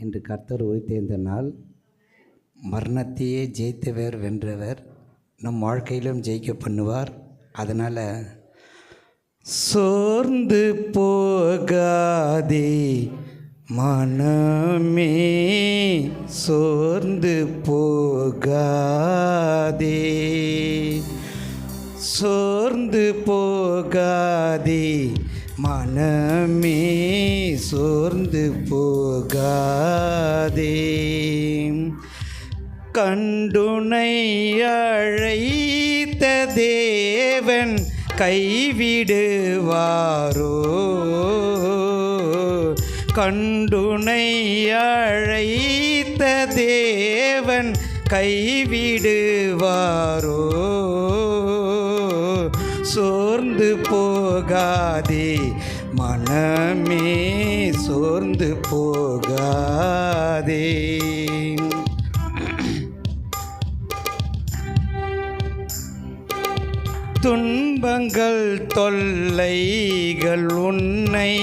இன்று கர்த்தர் உயிர்த்தெழுந்த நாள். மரணத்தையே ஜெயித்தவர், வென்றவர். நம் வாழ்க்கையிலும் ஜெயிக்க பண்ணுவார். அதனால் சோர்ந்து போகாதே மனமே, சோர்ந்து போகாதே, சோர்ந்து போகாதே மனமே, சோர்ந்து போகாதே. கண்டுனை அழைத்த தேவன் கைவிடுவாரோ? கண்டுனை அழைத்த தேவன் கைவிடுவாரோ? சோர்ந்து போகாதே மனமே, சோர்ந்து போகாதே. துன்பங்கள் தொல்லைகள் உன்னை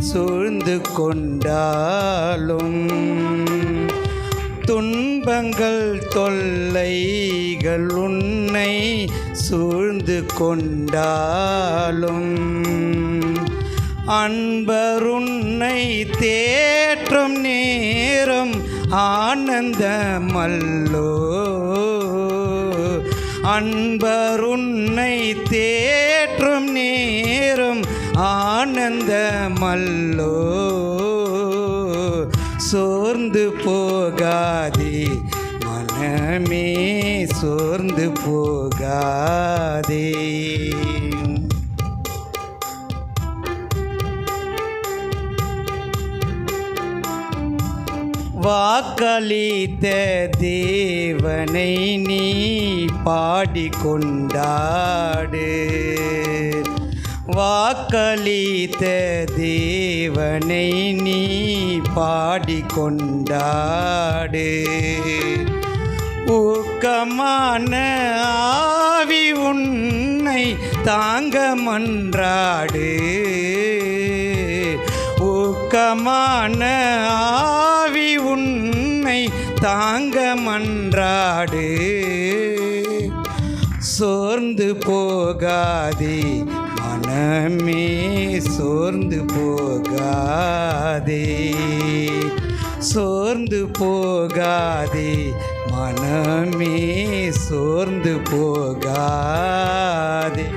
சூழ்ந்து கொண்டாலும், துன்பங்கள் தொல்லைகள் உன்னை சூழ்ந்து கொண்டாலும், அன்பர் உன்னை தேற்றும் நேரம் ஆனந்தமல்லோ? அன்பர் உன்னை தேற்றும் நேரம் ஆனந்தமல்லோ? சோர்ந்து போகாதே மனமே, சோர்ந்து போகாதே. வாக்களித்த தேவனை நீ பாடிக்கொண்டாடு. வாக்களித்த தேவனை நீ பாடிக்கொண்டாடு. ஊக்கமான ஆவி உன்னை தாங்க மன்றாடு. ஊக்கமான ஆவி உன்னை தாங்க மன்றாடு. சோர்ந்து போகாதே மனமே, சோர்ந்து போகாதே, சோர்ந்து போகாதே மனமே, சோர்ந்து போகாதே.